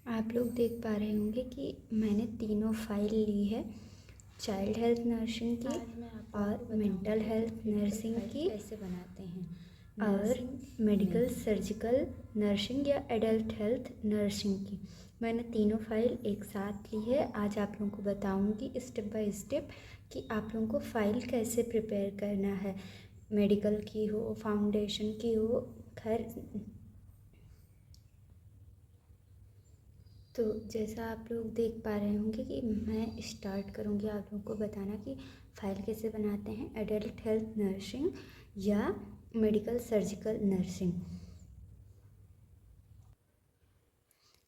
आप लोग देख पा रहे होंगे कि मैंने तीनों फाइल ली है, चाइल्ड हेल्थ नर्सिंग की और मेंटल हेल्थ नर्सिंग की कैसे बनाते हैं और मेडिकल सर्जिकल नर्सिंग या एडल्ट हेल्थ नर्सिंग की। मैंने तीनों फाइल एक साथ ली है। आज आप लोगों को बताऊंगी स्टेप बाय स्टेप कि आप लोगों को फ़ाइल कैसे प्रिपेयर करना है, मेडिकल की हो, फाउंडेशन की हो, खैर। तो जैसा आप लोग देख पा रहे होंगे कि मैं स्टार्ट करूंगी आप लोगों को बताना कि फ़ाइल कैसे बनाते हैं, एडल्ट हेल्थ नर्सिंग या मेडिकल सर्जिकल नर्सिंग।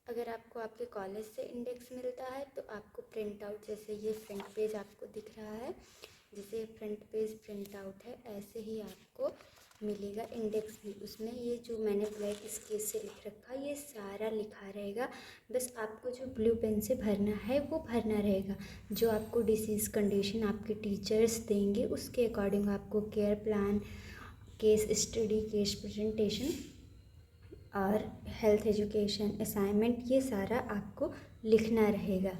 अगर आपको आपके कॉलेज से इंडेक्स मिलता है तो आपको प्रिंट आउट, जैसे ये फ्रंट पेज आपको दिख रहा है, जैसे फ्रंट पेज प्रिंट आउट है, ऐसे ही आपको मिलेगा इंडेक्स भी। उसमें ये जो मैंने ब्लैक स्केच से लिख रखा है ये सारा लिखा रहेगा। बस आपको जो ब्लू पेन से भरना है वो भरना रहेगा। जो आपको डिसीज़ कंडीशन आपके टीचर्स देंगे उसके अकॉर्डिंग आपको care plan, case study, case presentation और हेल्थ एजुकेशन असाइनमेंट, ये सारा आपको लिखना रहेगा।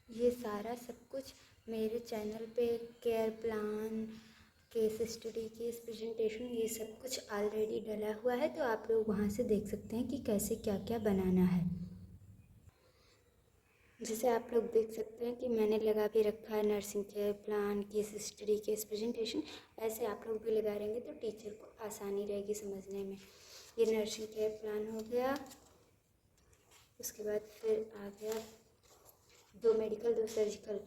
ये सारा सब कुछ मेरे चैनल पे care plan, case study, case presentation, ये सब कुछ ऑलरेडी डला हुआ है, तो आप लोग वहाँ से देख सकते हैं कि कैसे क्या क्या बनाना है। जैसे आप लोग देख सकते हैं कि मैंने लगा भी रखा है nursing care plan, case study, case presentation. ऐसे आप लोग भी लगा रहेंगे तो टीचर को आसानी रहेगी समझने में। ये नर्सिंग केयर प्लान हो गया, उसके बाद फिर आ गया दो मेडिकल दो सर्जिकल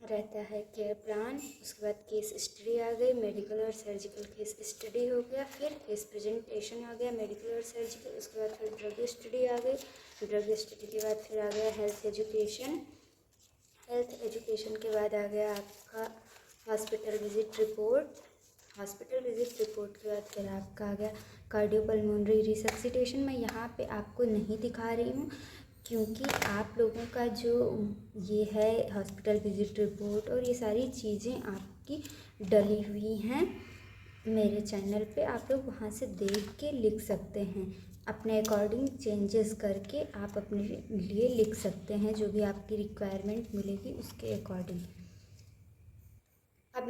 रहता है केयर प्लान। उसके बाद केस स्टडी आ गई, मेडिकल और सर्जिकल केस स्टडी हो गया, फिर केस प्रेजेंटेशन आ गया मेडिकल और सर्जिकल। उसके बाद फिर ड्रग स्टडी आ गई, ड्रग स्टडी के बाद फिर आ गया हेल्थ एजुकेशन, हेल्थ एजुकेशन के बाद आ गया आपका hospital visit report, hospital visit report के बाद फिर आपका आ गया कार्डियोपल्मोनरी रिसक्सिटेशन। मैं यहाँ पे आपको नहीं दिखा रही हूँ क्योंकि आप लोगों का जो ये है हॉस्पिटल विजिट रिपोर्ट और ये सारी चीज़ें आपकी डली हुई हैं मेरे चैनल पे। आप लोग वहाँ से देख के लिख सकते हैं, अपने अकॉर्डिंग चेंजेस करके आप अपने लिए लिख सकते हैं, जो भी आपकी रिक्वायरमेंट मिलेगी उसके अकॉर्डिंग। अब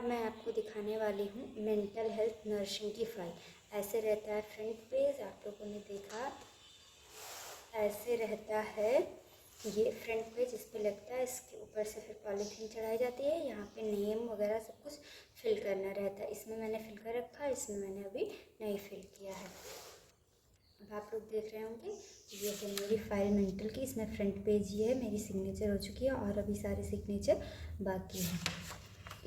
मैं आपको दिखाने वाली हूँ मेंटल हेल्थ नर्सिंग की फ़ाइल। ऐसे रहता है फ्रंट पेज, आप लोगों ने देखा ऐसे रहता है ये फ्रंट पेज। इस पर लगता है, इसके ऊपर से फिर पॉलीथीन चढ़ाई जाती है, यहाँ पे नेम वगैरह सब कुछ फिल करना रहता है। इसमें मैंने फिल कर रखा है, इसमें मैंने अभी नहीं फिल किया है। अब आप लोग देख रहे होंगे ये है मेरी फाइल मेंटल की। इसमें फ्रंट पेज ये है, मेरी सिग्नेचर हो चुकी है और अभी सारे सिग्नेचर बाकी है।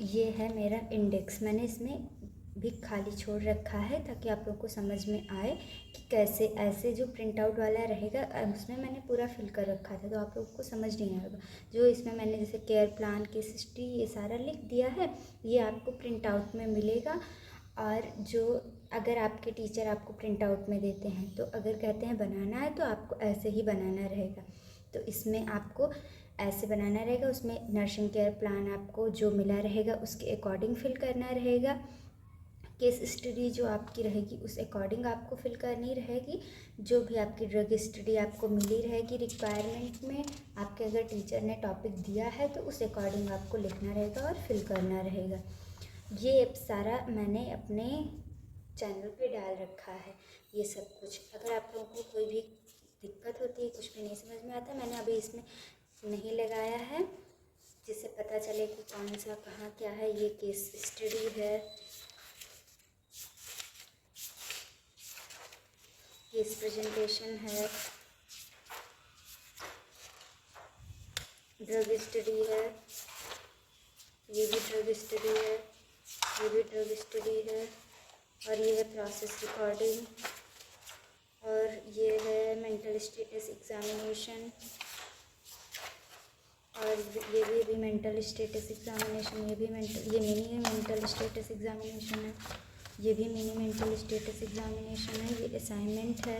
ये है मेरा इंडेक्स, मैंने इसमें भी खाली छोड़ रखा है ताकि आप लोग को समझ में आए कि कैसे। ऐसे जो प्रिंट आउट वाला रहेगा उसमें मैंने पूरा फिल कर रखा था तो आप लोगों को समझ नहीं आएगा। जो इसमें मैंने जैसे केयर प्लान, केस हिस्ट्री, ये सारा लिख दिया है, ये आपको प्रिंट आउट में मिलेगा। और जो अगर आपके टीचर आपको प्रिंट आउट में देते हैं तो अगर कहते हैं बनाना है तो आपको ऐसे ही बनाना रहेगा। तो इसमें आपको ऐसे बनाना रहेगा, उसमें नर्सिंग केयर प्लान आपको जो मिला रहेगा उसके अकॉर्डिंग फिल करना रहेगा। केस स्टडी जो आपकी रहेगी उस अकॉर्डिंग आपको फिल करनी रहेगी। जो भी आपकी ड्रग स्टडी आपको मिली रहेगी रिक्वायरमेंट में, आपके अगर टीचर ने टॉपिक दिया है तो उस अकॉर्डिंग आपको लिखना रहेगा और फिल करना रहेगा। ये सारा मैंने अपने चैनल पे डाल रखा है ये सब कुछ। अगर आप लोगों को कोई भी दिक्कत होती है, कुछ भी नहीं समझ में आता, मैंने अभी इसमें नहीं लगाया है जिससे पता चले कि कौन सा कहाँ क्या है। ये केस स्टडी है, केस प्रेजेंटेशन है, ड्रग स्टडी है, ये भी ड्रग स्टडी है, ये भी ड्रग स्टडी है, और ये है प्रोसेस रिकॉर्डिंग, और ये है मेंटल स्टेटस एग्जामिनेशन, और ये भी अभी मेंटल स्टेटस एग्जामिनेशन, ये मिनी मेंटल स्टेटस एग्जामिनेशन है, ये भी मिनी मेंटल स्टेटस एग्जामिनेशन है। ये असाइनमेंट है,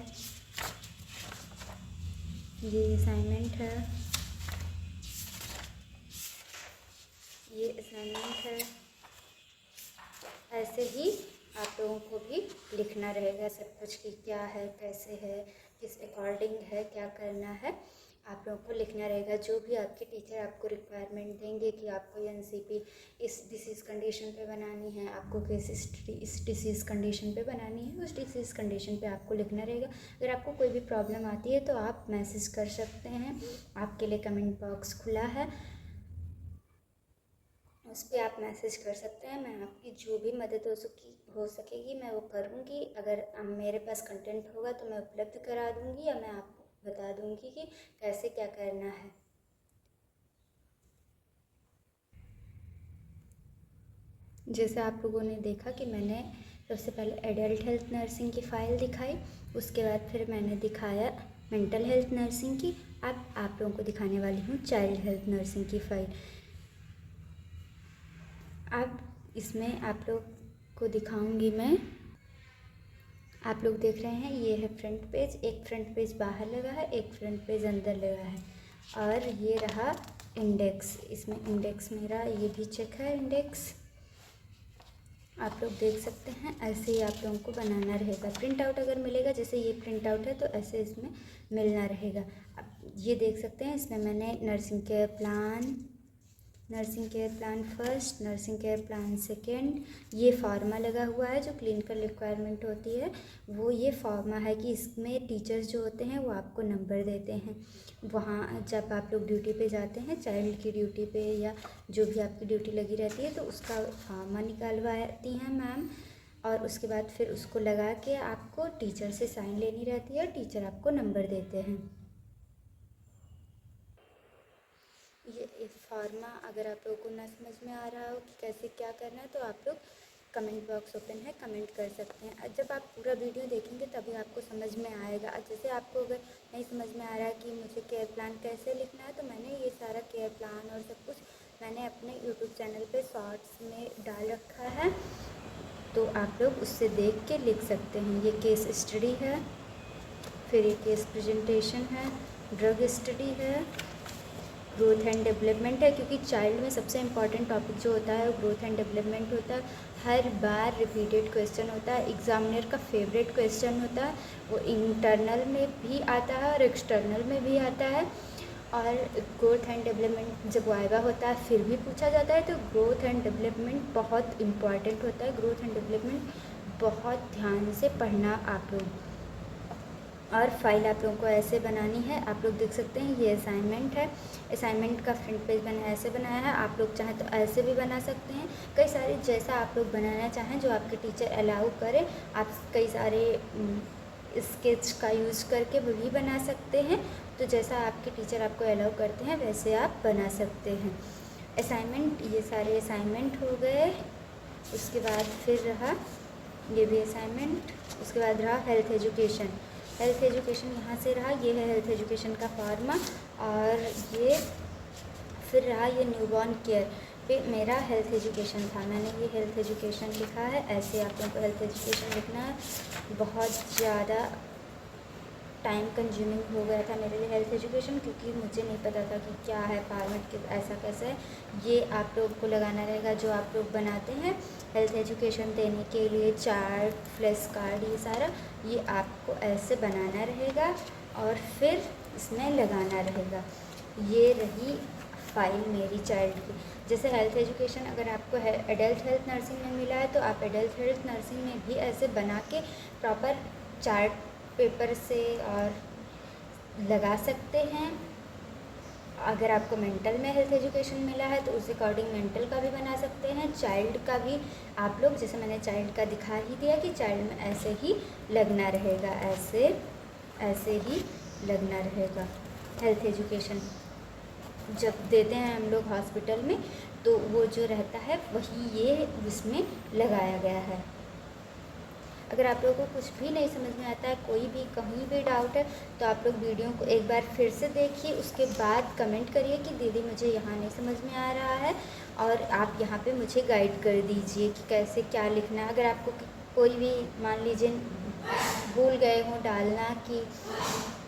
ये असाइनमेंट है, असाइनमेंट है। ऐसे ही आप लोगों को भी लिखना रहेगा सब कुछ कि क्या है, कैसे है, किस अकॉर्डिंग है, क्या करना है, आप लोगों को लिखना रहेगा। जो भी आपके टीचर आपको रिक्वायरमेंट देंगे कि आपको एनसीपी इस डिसीज़ कंडीशन पे बनानी है, आपको केस हिस्ट्री इस डिसीज़ कंडीशन पे बनानी है, उस डिसीज़ कंडीशन पे आपको लिखना रहेगा। अगर आपको कोई भी प्रॉब्लम आती है तो आप मैसेज कर सकते हैं, आपके लिए कमेंट बॉक्स खुला है, उस पर आप मैसेज कर सकते हैं। मैं आपकी जो भी मदद हो सकेगी मैं वो करूँगी। अगर मेरे पास कंटेंट होगा तो मैं उपलब्ध करा दूँगी या मैं आपको बता दूँगी कि कैसे क्या करना है। जैसे आप लोगों ने देखा कि मैंने सबसे पहले एडल्ट हेल्थ नर्सिंग की फ़ाइल दिखाई, उसके बाद फिर मैंने दिखाया मेंटल हेल्थ नर्सिंग की। अब आप लोगों को दिखाने वाली हूँ चाइल्ड हेल्थ नर्सिंग की फ़ाइल। अब इसमें आप लोग को दिखाऊंगी मैं। आप लोग देख रहे हैं ये है फ्रंट पेज, एक फ्रंट पेज बाहर लगा है, एक फ्रंट पेज अंदर लगा है, और ये रहा इंडेक्स। इसमें इंडेक्स मेरा ये भी चेक है इंडेक्स, आप लोग देख सकते हैं। ऐसे ही आप लोगों को बनाना रहेगा। प्रिंट आउट अगर मिलेगा, जैसे ये प्रिंट आउट है तो ऐसे इसमें मिलना रहेगा। अब ये देख सकते हैं इसमें मैंने nursing care plan first, nursing care plan second, ये फार्मा लगा हुआ है जो क्लिनिकल रिक्वायरमेंट होती है, वो ये फार्मा है कि इसमें टीचर्स जो होते हैं वो आपको नंबर देते हैं। वहाँ जब आप लोग ड्यूटी पे जाते हैं, चाइल्ड की ड्यूटी पे या जो भी आपकी ड्यूटी लगी रहती है, तो उसका फार्मा निकालवाती हैं मैम, और उसके बाद फिर उसको लगा के आपको टीचर से साइन लेनी रहती है और टीचर आपको नंबर देते हैं। ये फार्मा अगर आप लोगों को ना समझ में आ रहा हो कि कैसे क्या करना है तो आप लोग कमेंट बॉक्स ओपन है, कमेंट कर सकते हैं। जब आप पूरा वीडियो देखेंगे तभी आपको समझ में आएगा। जैसे आपको अगर नहीं समझ में आ रहा है कि मुझे केयर प्लान कैसे लिखना है, तो मैंने ये सारा केयर प्लान और सब कुछ मैंने अपने यूट्यूब चैनल पे शॉर्ट्स में डाल रखा है, तो आप लोग उससे देख के लिख सकते हैं। ये केस स्टडी है, फिर ये केस प्रेजेंटेशन है, ड्रग स्टडी है, ग्रोथ एंड डेवलपमेंट है, क्योंकि चाइल्ड में सबसे इम्पॉर्टेंट टॉपिक जो होता है वो ग्रोथ एंड डेवलपमेंट होता है। हर बार रिपीटेड क्वेश्चन होता है, एग्जामिनर का फेवरेट क्वेश्चन होता है, वो इंटरनल में भी आता है और एक्सटर्नल में भी आता है। और ग्रोथ एंड डेवलपमेंट जब वाइवा होता है फिर भी पूछा जाता है, तो ग्रोथ एंड डेवलपमेंट बहुत इम्पॉर्टेंट होता है। ग्रोथ एंड डेवलपमेंट बहुत ध्यान से पढ़ना आप लोग। और फाइल आप लोगों को ऐसे बनानी है, आप लोग देख सकते हैं ये असाइनमेंट है। असाइनमेंट का फ्रंट पेज मैंने ऐसे बनाया है, आप लोग चाहें तो ऐसे भी बना सकते हैं। कई सारे जैसा आप लोग बनाना चाहें, जो आपके टीचर अलाउ करें, आप कई सारे स्केच का यूज़ करके वो भी बना सकते हैं। तो जैसा आपके टीचर आपको अलाउ करते हैं वैसे आप बना सकते हैं। असाइनमेंट, ये सारे असाइनमेंट हो गए। उसके बाद फिर रहा ये भी असाइनमेंट। उसके बाद रहा हेल्थ एजुकेशन। हेल्थ एजुकेशन यहाँ से रहा, ये है हेल्थ एजुकेशन का फार्मा। और ये फिर रहा ये न्यूबॉर्न केयर पे मेरा हेल्थ एजुकेशन था, मैंने ये हेल्थ एजुकेशन लिखा है। ऐसे आप लोगों को हेल्थ एजुकेशन लिखना है। बहुत ज़्यादा टाइम कंज्यूमिंग हो गया था मेरे लिए हेल्थ एजुकेशन, क्योंकि मुझे नहीं पता था कि क्या है फॉर्मेट, कि ऐसा कैसे है। ये आप लोग को लगाना रहेगा जो आप लोग बनाते हैं हेल्थ एजुकेशन देने के लिए, चार्ट, फ्लैश कार्ड, ये सारा ये आपको ऐसे बनाना रहेगा और फिर इसमें लगाना रहेगा। ये रही फाइल मेरी चाइल्ड की। जैसे हेल्थ एजुकेशन अगर आपको एडल्ट हेल्थ नर्सिंग में मिला है, तो आप एडल्ट हेल्थ नर्सिंग में भी ऐसे बना के प्रॉपर चार्ट पेपर से और लगा सकते हैं। अगर आपको मेंटल में हेल्थ एजुकेशन मिला है तो उस अकॉर्डिंग मेंटल का भी बना सकते हैं, चाइल्ड का भी आप लोग, जैसे मैंने चाइल्ड का दिखा ही दिया कि चाइल्ड में ऐसे ही लगना रहेगा, ऐसे ही लगना रहेगा। हेल्थ एजुकेशन जब देते हैं हम लोग हॉस्पिटल में, तो वो जो रहता है वही ये इसमें लगाया गया है। अगर आप लोगों को कुछ भी नहीं समझ में आता है, कोई भी कहीं भी डाउट है, तो आप लोग वीडियो को एक बार फिर से देखिए, उसके बाद कमेंट करिए कि दीदी मुझे यहाँ नहीं समझ में आ रहा है, और आप यहाँ पे मुझे गाइड कर दीजिए कि कैसे क्या लिखना है। अगर आपको कोई भी मान लीजिए भूल गए हो डालना कि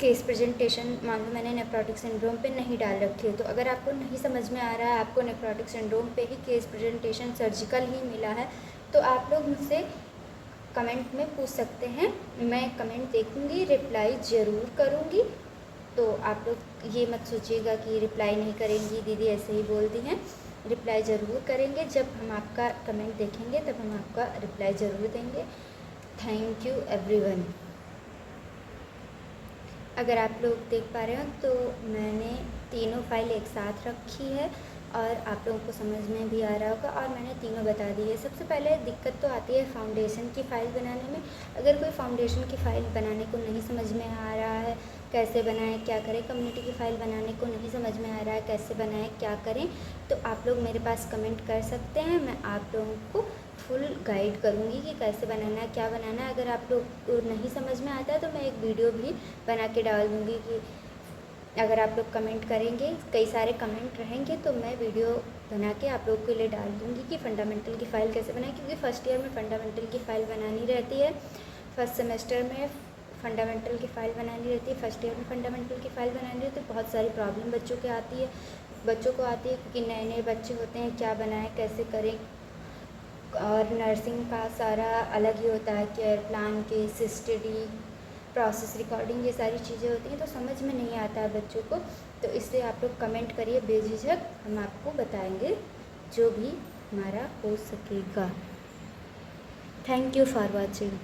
केस प्रेजेंटेशन मान लो मैंने नेफ्रोटिक सिंड्रोम पे नहीं डाल रखी है, तो अगर आपको नहीं समझ में आ रहा है, आपको नेफ्रोटिक सिंड्रोम पे ही केस प्रेजेंटेशन सर्जिकल ही मिला है, तो आप लोग मुझसे कमेंट में पूछ सकते हैं। मैं कमेंट देखूंगी, रिप्लाई ज़रूर करूंगी। तो आप लोग ये मत सोचिएगा कि रिप्लाई नहीं करेंगी, दीदी ऐसे ही बोल दी हैं। रिप्लाई ज़रूर करेंगे, जब हम आपका कमेंट देखेंगे तब हम आपका रिप्लाई ज़रूर देंगे। Thank you everyone. अगर आप लोग देख पा रहे हो तो मैंने तीनों फाइल एक साथ रखी है और आप लोगों को समझ में भी आ रहा होगा, और मैंने तीनों बता दी है। सबसे पहले दिक्कत तो आती है फाउंडेशन की फ़ाइल बनाने में। अगर कोई फाउंडेशन की फ़ाइल बनाने को नहीं समझ में आ रहा है, कैसे बनाएं क्या करें, कम्युनिटी की फ़ाइल बनाने को नहीं समझ में आ रहा है, कैसे बनाएं क्या करें, तो आप लोग मेरे पास कमेंट कर सकते हैं। मैं आप लोगों को फुल गाइड करूँगी कि कैसे बनाना है, क्या बनाना है। अगर आप लोग को नहीं समझ में आता है तो मैं एक वीडियो भी बना के डाल दूँगी कि अगर आप लोग कमेंट करेंगे, कई सारे कमेंट रहेंगे, तो मैं वीडियो बना के आप लोगों के लिए डाल दूँगी कि फ़ंडामेंटल की फ़ाइल कैसे बनाएं। क्योंकि फ़र्स्ट ईयर में फ़ंडामेंटल की फ़ाइल बनानी रहती है, फर्स्ट सेमेस्टर में फ़ंडामेंटल की फ़ाइल बनानी रहती है, फर्स्ट ईयर में फ़ंडामेंटल की फ़ाइल बनानी रहती है। बहुत सारी प्रॉब्लम बच्चों को आती है क्योंकि नए नए बच्चे होते हैं, क्या बनाएं कैसे करें। और नर्सिंग का सारा अलग ही होता है, care plan, case study, process recording, ये सारी चीज़ें होती हैं, तो समझ में नहीं आता है बच्चों को। तो इसलिए आप लोग कमेंट करिए बेझिझक, हम आपको बताएंगे जो भी हमारा हो सकेगा। Thank you for watching.